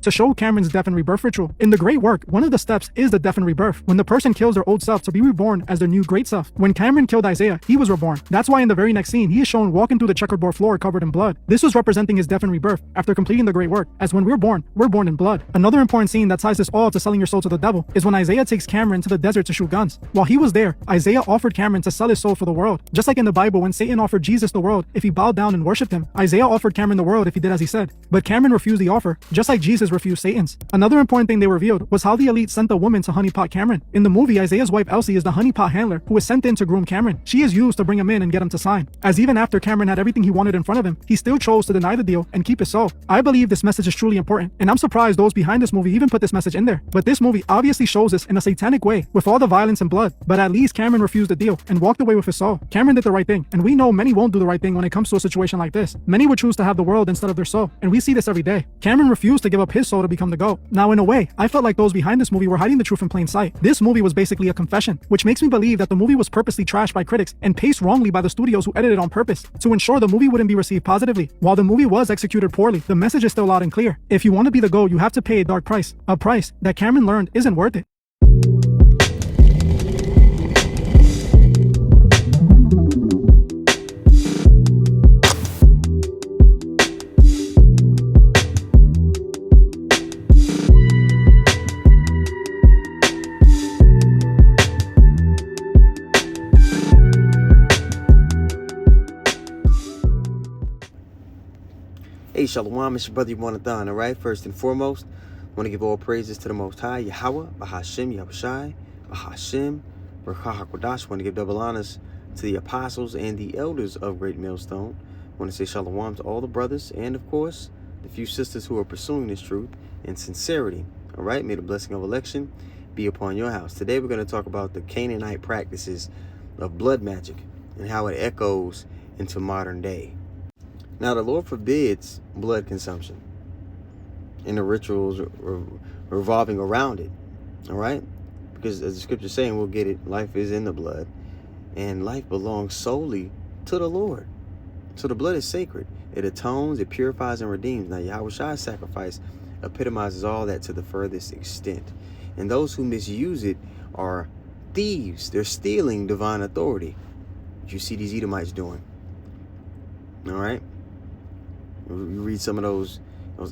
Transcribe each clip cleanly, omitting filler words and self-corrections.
to show Cameron's death and rebirth ritual. In the Great Work, one of the steps is the death and rebirth, when the person kills their old self to be reborn as their new great self. When Cameron killed Isaiah, he was reborn. That's why in the very next scene, he is shown walking through the checkerboard floor covered in blood. This was representing his death and rebirth after completing the Great Work, as when we're born in blood. Another important scene that ties this all to selling your soul to the devil is when Isaiah takes Cameron to the desert to shoot guns. While he was there, Isaiah offered Cameron to sell his soul for the world. Just like in the Bible, when Satan offered Jesus the world if he bowed down and worshipped him, Isaiah offered Cameron the world if he did as he said. But Cameron refused the offer, just like Jesus refused Satan's. Another important thing they revealed was how the elite sent the woman to honeypot Cameron. In the movie, Isaiah's wife Elsie is the honeypot handler who is sent in to groom Cameron. She is used to bring him in and get him to sign, as even after Cameron had everything he wanted in front of him, he still chose to deny the deal and keep his soul. I believe this message is truly important, and I'm surprised those behind this movie even put this message in there. But this movie obviously shows us in a satanic way, with all the violence and blood. But at least Cameron refused the deal and walked away with his soul. Cameron did the right thing, and we know many won't do the right thing when it comes to a situation like this. Many would choose to have the world instead of their soul, and we see this every day. Cameron refused to give up his soul to become the GOAT. Now, in a way, I felt like those behind this movie were hiding the truth in plain sight. This movie was basically a confession, which makes me believe that the movie was purposely trashed by critics and paced wrongly by the studios who edited on purpose to ensure the movie wouldn't be received positively. While the movie was executed poorly, the message is still loud and clear. If you want to be the GOAT, you have to pay a dark price, a price that Cameron learned isn't worth it. Hey, Shalom, it's your brother Yonathan, all right? First and foremost, I want to give all praises to the Most High, Yahweh, Bahashem, Yahushai, Bahashem, Baruch HaKodash. I want to give double honors to the apostles and the elders of Great Millstone. I want to say Shalom to all the brothers and, of course, the few sisters who are pursuing this truth in sincerity, all right? May the blessing of election be upon your house. Today, we're going to talk about the Canaanite practices of blood magic and how it echoes into modern day. Now, the Lord forbids blood consumption and the rituals revolving around it, all right? Because as the scripture is saying, we'll get it, life is in the blood, and life belongs solely to the Lord. So the blood is sacred. It atones, it purifies, and redeems. Now, Yahushua's sacrifice epitomizes all that to the furthest extent. And those who misuse it are thieves. They're stealing divine authority, which you see these Edomites doing, all right? You read some of those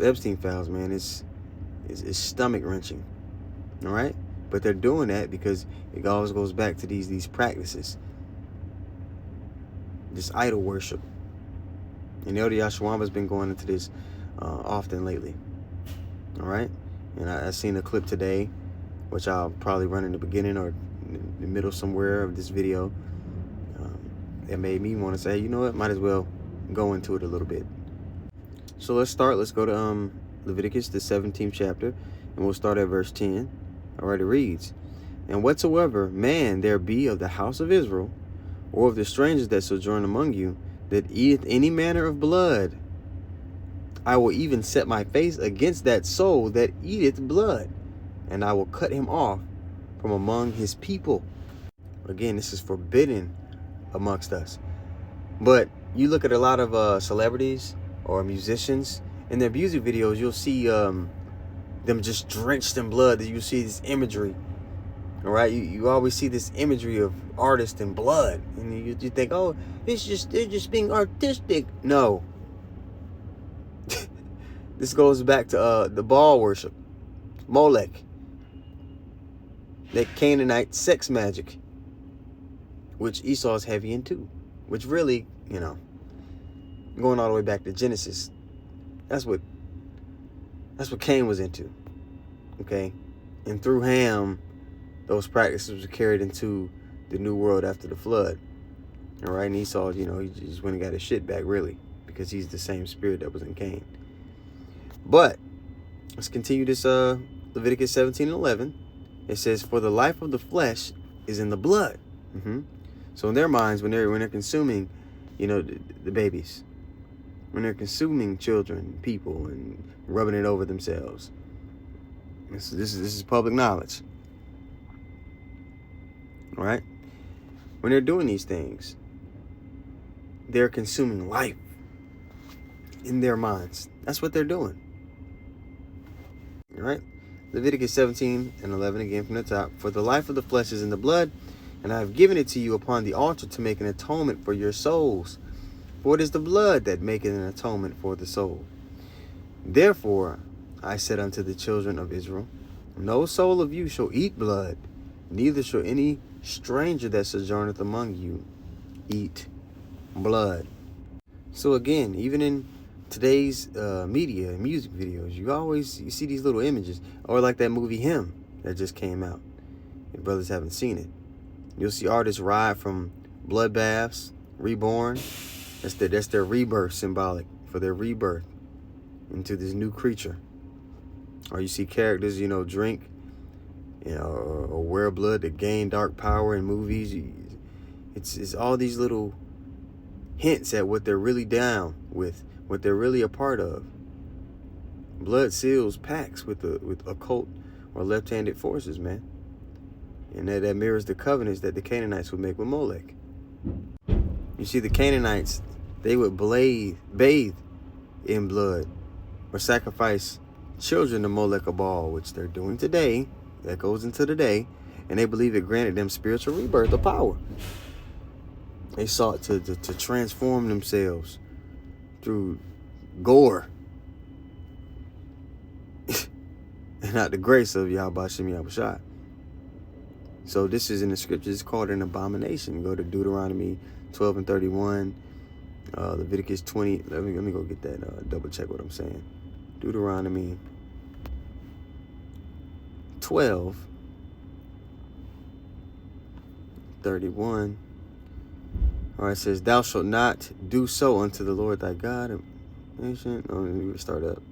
Epstein files, man, it's stomach wrenching. All right? But they're doing that because it always goes back to these practices. This idol worship. And Elder Yahshua has been going into this often lately. All right? And I seen a clip today, which I'll probably run in the beginning or in the middle somewhere of this video. That made me want to say, you know what, might as well go into it a little bit. So let's go to Leviticus, the 17th chapter, and we'll start at verse 10. All right, it reads, "And whatsoever man there be of the house of Israel, or of the strangers that sojourn among you, that eateth any manner of blood, I will even set my face against that soul that eateth blood, and I will cut him off from among his people." Again, this is forbidden amongst us. But you look at a lot of celebrities or musicians in their music videos, you'll see them just drenched in blood. You see this imagery, all right? You always see this imagery of artists in blood, and you think, oh, they're just being artistic. No. This goes back to the Baal worship, Moloch, that Canaanite sex magic, which Esau's heavy into, which really, going all the way back to Genesis, that's what Cain was into, okay? And through Ham, those practices were carried into the new world after the flood, all right? And Esau, he just went and got his shit back, really, because he's the same spirit that was in Cain. But let's continue this Leviticus 17:11. It says, "For the life of the flesh is in the blood." So in their minds, when they're consuming, the babies, when they're consuming children, people, and rubbing it over themselves, this is public knowledge. All right? When they're doing these things, they're consuming life in their minds. That's what they're doing. All right. Leviticus 17 and 11 again from the top. For the life of the flesh is in the blood, and I have given it to you upon the altar to make an atonement for your souls. For it is the blood that maketh an atonement for the soul. Therefore I said unto the children of Israel, no soul of you shall eat blood, neither shall any stranger that sojourneth among you eat blood. So again, even in today's media and music videos, you see these little images, or like that movie Him that just came out. If brothers haven't seen it, you'll see artists ride from bloodbaths, reborn. That's their rebirth, symbolic for their rebirth into this new creature. Or you see characters, drink, or wear blood to gain dark power in movies. It's all these little hints at what they're really down with, what they're really a part of. Blood seals pacts with occult or left-handed forces, man. And that mirrors the covenants that the Canaanites would make with Molech. You see, the Canaanites, they would bathe in blood or sacrifice children to Molech or Baal, which they're doing today. That goes into the day. And they believe it granted them spiritual rebirth or power. They sought to transform themselves through gore and not the grace of Yahweh Shem Yahushua. So this is in the scriptures. It's called an abomination. Go to Deuteronomy 12 and 31. Leviticus 20. Let me go get that. Double check what I'm saying. Deuteronomy 12, 31. All right, it says, thou shalt not do so unto the Lord thy God. Nation. Oh, let me start up.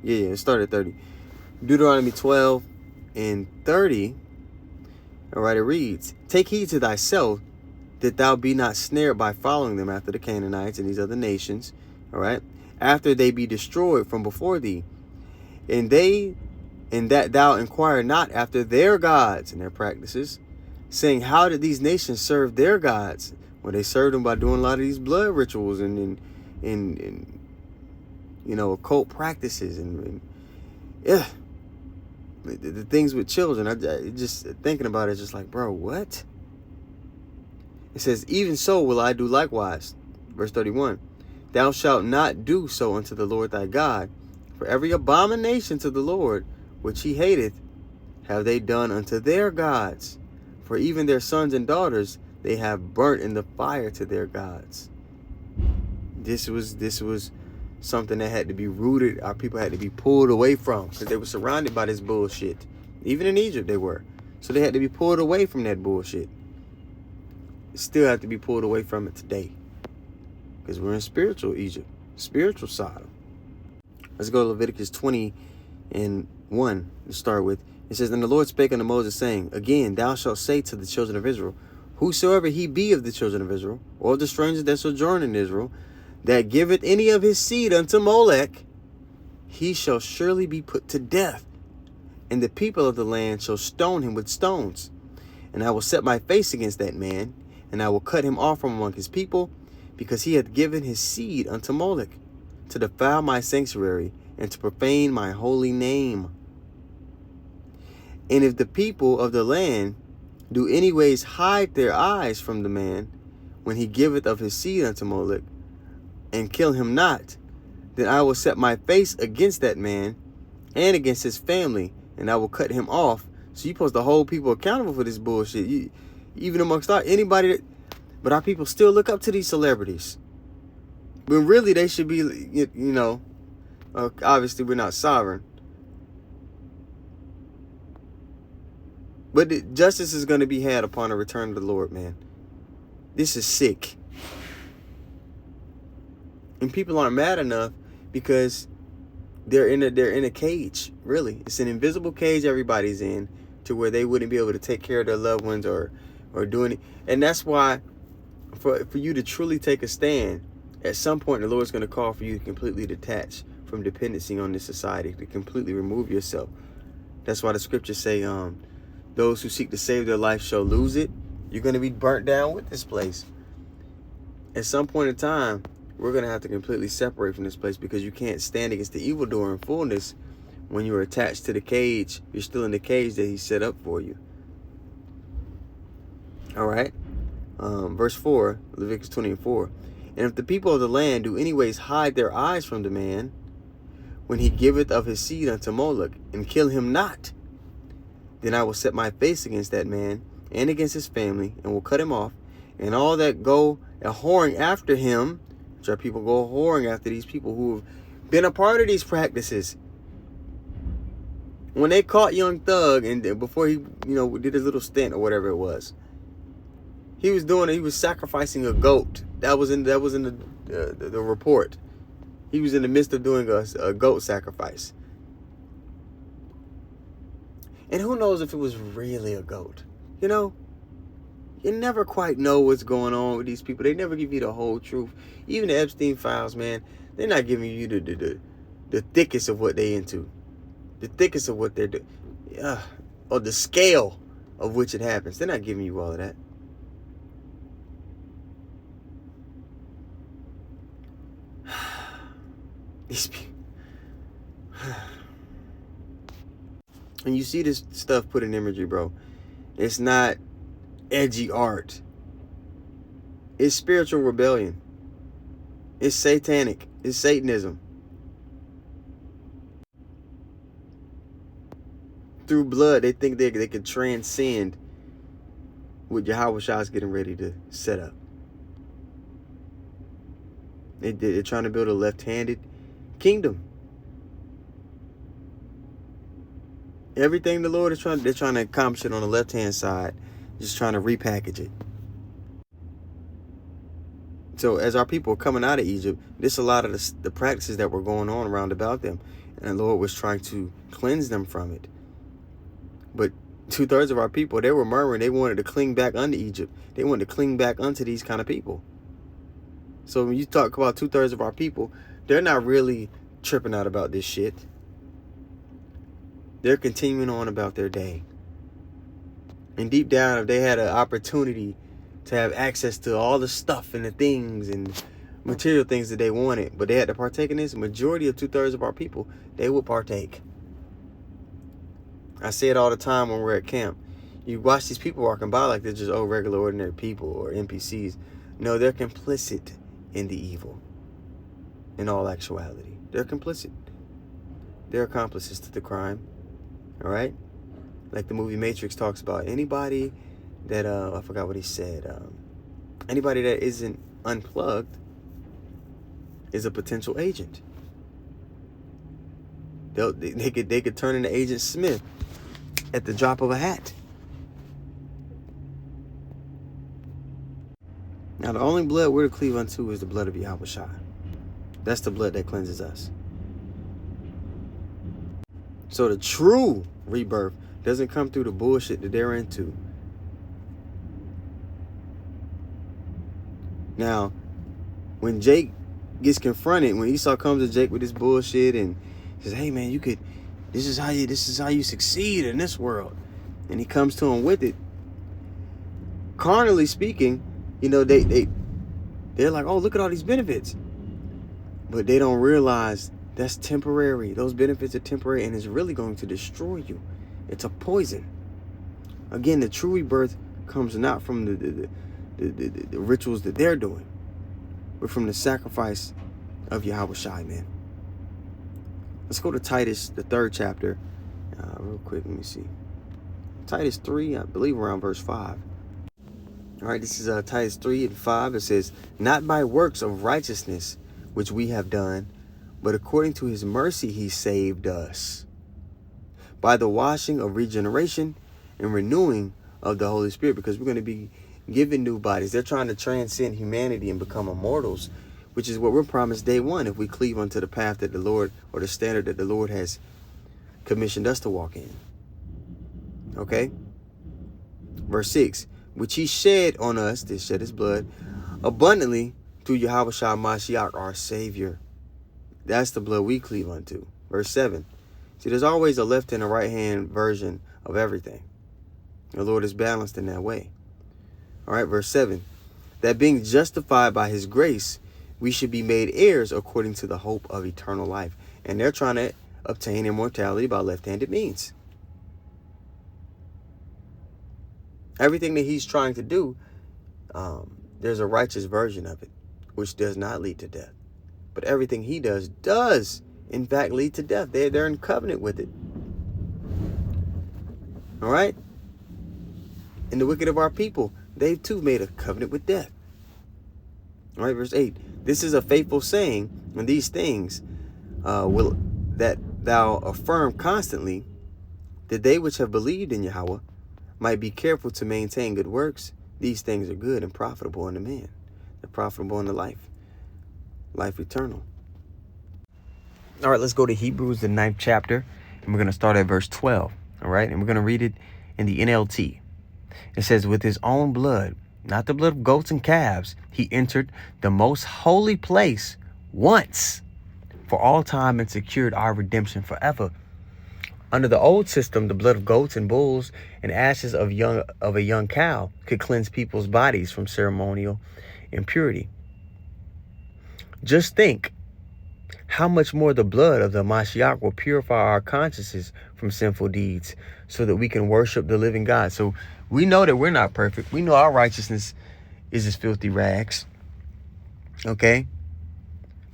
Yeah, it started at 30. Deuteronomy 12 and 30. All right, it reads, take heed to thyself that thou be not snared by following them after the Canaanites and these other nations. All right, after they be destroyed from before thee. And that thou inquire not after their gods and their practices, saying, how did these nations serve their gods? Well, they served them by doing a lot of these blood rituals and occult practices and the things with children. I just thinking about it, just like, bro, what? It says, even so will I do likewise. Verse 31. Thou shalt not do so unto the Lord thy God, for every abomination to the Lord which he hateth have they done unto their gods. For even their sons and daughters they have burnt in the fire to their gods. This was something that had to be rooted. Our people had to be pulled away from, because they were surrounded by this bullshit. Even in Egypt they were. So they had to be pulled away from that bullshit. Still have to be pulled away from it today, because we're in spiritual Egypt, spiritual Sodom. Let's go to Leviticus 20 and 1 to start with. It says, and the Lord spake unto Moses, saying, again, thou shalt say to the children of Israel, whosoever he be of the children of Israel, or of the strangers that sojourn in Israel, that giveth any of his seed unto Molech, he shall surely be put to death, and the people of the land shall stone him with stones. And I will set my face against that man, and I will cut him off from among his people, because he hath given his seed unto Molech, to defile my sanctuary, and to profane my holy name. And if the people of the land do anyways hide their eyes from the man, when he giveth of his seed unto Molech, and kill him not, then I will set my face against that man, and against his family, and I will cut him off. So you're supposed to hold people accountable for this bullshit. Even amongst anybody but our people still look up to these celebrities, when really they should be, obviously we're not sovereign, but justice is going to be had upon the return of the Lord, man. This is sick. And people aren't mad enough because they're in a cage, really. It's an invisible cage everybody's in, to where they wouldn't be able to take care of their loved ones or do any. And that's why for you to truly take a stand, at some point the Lord's going to call for you to completely detach from dependency on this society, to completely remove yourself. That's why the scriptures say, those who seek to save their life shall lose it. You're going to be burnt down with this place. at some point in time, we're going to have to completely separate from this place, because you can't stand against the evildoer in fullness when you're attached to the cage. You're still in the cage that he set up for you. All right. Verse 4, Leviticus 20:4. And if the people of the land do anyways hide their eyes from the man, when he giveth of his seed unto Moloch, and kill him not, then I will set my face against that man and against his family, and will cut him off, and all that go a whoring after him, which are people go whoring after these people who have been a part of these practices. When they caught Young Thug, and before he, did his little stint or whatever it was, he was sacrificing a goat. That was in the report. He was in the midst of doing a goat sacrifice. And who knows if it was really a goat? You never quite know what's going on with these people. They never give you the whole truth. Even the Epstein files, man, they're not giving you the thickest of what they into. The thickest of what they're doing. Or the scale of which it happens. They're not giving you all of that. These people. When you see this stuff put in imagery, bro, it's not edgy art. It's spiritual rebellion. It's satanic. It's Satanism. Through blood, they think they can transcend what Yahweh Shah is getting ready to set up. They're trying to build a left-handed kingdom. Everything the Lord is they're trying to accomplish it on the left-hand side, just trying to repackage it. So as our people are coming out of Egypt, this a lot of the practices that were going on around about them. And the Lord was trying to cleanse them from it. But 2/3 of our people, they were murmuring. They wanted to cling back unto Egypt. They wanted to cling back unto these kind of people. So when you talk about 2/3 of our people, they're not really tripping out about this shit. They're continuing on about their day. And deep down, if they had an opportunity to have access to all the stuff and the things and material things that they wanted, but they had to partake in this, majority of 2/3 of our people, they would partake. I say it all the time when we're at camp. You watch these people walking by like they're just regular, ordinary people or NPCs. No, they're complicit in the evil. In all actuality, they're complicit. They're accomplices to the crime. All right? Like the movie Matrix talks about, anybody that, I forgot what he said. Anybody that isn't unplugged is a potential agent. They could turn into Agent Smith at the drop of a hat. Now, the only blood we're to cleave unto is the blood of Yahweh Shai. That's the blood that cleanses us. So the true rebirth doesn't come through the bullshit that they're into. Now, when Jake gets confronted, when Esau comes to Jake with this bullshit and says, "Hey man, this is how you succeed in this world," and he comes to him with it, carnally speaking, they're like, "Oh, look at all these benefits," but they don't realize that's temporary. Those benefits are temporary, and it's really going to destroy you. It's a poison. Again, the true rebirth comes not from the rituals that they're doing, but from the sacrifice of Yahweh Shai, man. Let's go to Titus, the 3rd chapter. Real quick, let me see. Titus 3, I believe around verse 5. All right, this is Titus 3 and 5. It says, "Not by works of righteousness which we have done, but according to his mercy he saved us, by the washing of regeneration and renewing of the Holy Spirit," because we're going to be given new bodies. They're trying to transcend humanity and become immortals, which is what we're promised day one if we cleave unto the path that the Lord, or the standard that the Lord has commissioned us to walk in. Okay? Verse 6, "Which he shed on us," they shed his blood, "abundantly through Yahweh Shai Mashiach, our Savior." That's the blood we cleave unto. Verse 7. See, there's always a left and a right hand version of everything. The Lord is balanced in that way. All right, verse 7. that being justified by his grace, we should be made heirs according to the hope of eternal life. And they're trying to obtain immortality by left-handed means. Everything that he's trying to do, there's a righteous version of it, which does not lead to death. But everything he does, in fact, lead to death. They're in covenant with it. All right? And the wicked of our people, they've too made a covenant with death. All right, verse 8. This is a faithful saying, and these things will that thou affirm constantly, that they which have believed in Yahweh might be careful to maintain good works. These things are good and profitable unto man. They're profitable unto life eternal. All right, let's go to Hebrews, the 9th chapter, and we're going to start at verse 12. All right, and we're going to read it in the NLT. It says, with his own blood, not the blood of goats and calves, he entered the most holy place once for all time and secured our redemption forever. Under the old system, the blood of goats and bulls and ashes of a young cow could cleanse people's bodies from ceremonial impurity. Just think how much more the blood of the Mashiach will purify our consciences from sinful deeds so that we can worship the living God. So we know that we're not perfect. We know our righteousness is as filthy rags. Okay?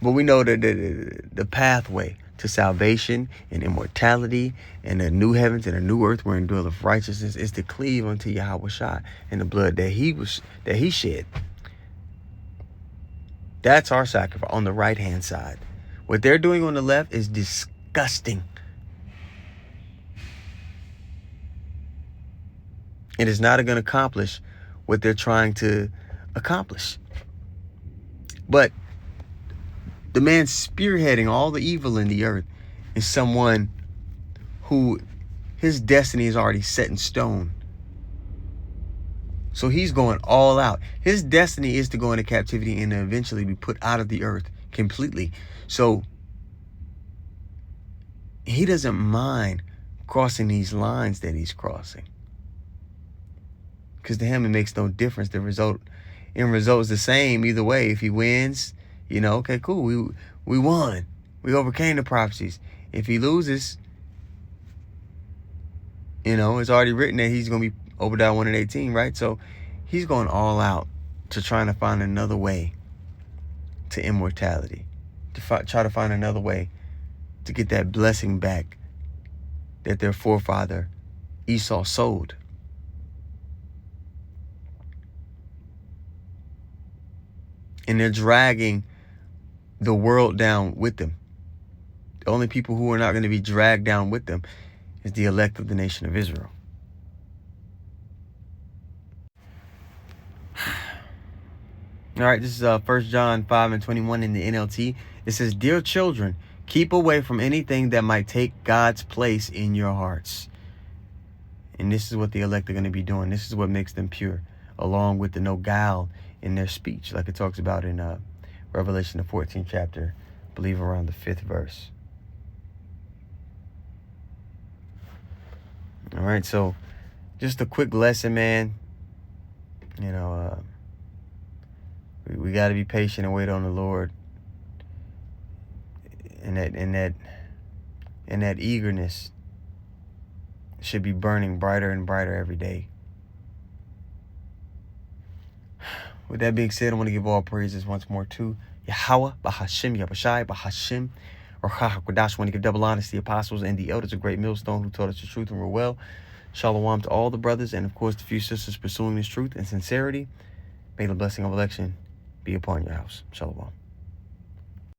But we know that the pathway to salvation and immortality and a new heavens and a new earth wherein dwelleth righteousness is to cleave unto Yahweh Shai and the blood that he shed. That's our sacrifice on the right-hand side. What they're doing on the left is disgusting. It is not going to accomplish what they're trying to accomplish. But the man spearheading all the evil in the earth is someone who his destiny is already set in stone. So he's going all out. His destiny is to go into captivity and eventually be put out of the earth completely. So he doesn't mind crossing these lines that he's crossing. Because to him, it makes no difference. The end result is the same either way. If he wins, okay, cool. We won. We overcame the prophecies. If he loses, it's already written that he's going to be Obadiah 1:18, right? So he's going all out to trying to find another way to immortality, to try to find another way to get that blessing back that their forefather Esau sold. And they're dragging the world down with them. The only people who are not going to be dragged down with them is the elect of the nation of Israel. All right, this is 1 John 5:21 in the NLT. It says, dear children, keep away from anything that might take God's place in your hearts. And this is what the elect are going to be doing. This is what makes them pure, along with the no guile in their speech, like it talks about in Revelation, the 14th chapter, I believe around the 5th verse. All right, so just a quick lesson, man. We got to be patient and wait on the Lord. And that eagerness should be burning brighter and brighter every day. With that being said, I want to give all praises once more to Yahweh, Bahashim, Yahushai, Bahashim, or HaHaKodash. I want to give double honors to the apostles and the elders of Great Millstone who taught us the truth and were well. Shalom to all the brothers and, of course, the few sisters pursuing this truth and sincerity. May the blessing of election be upon your house. Shalom.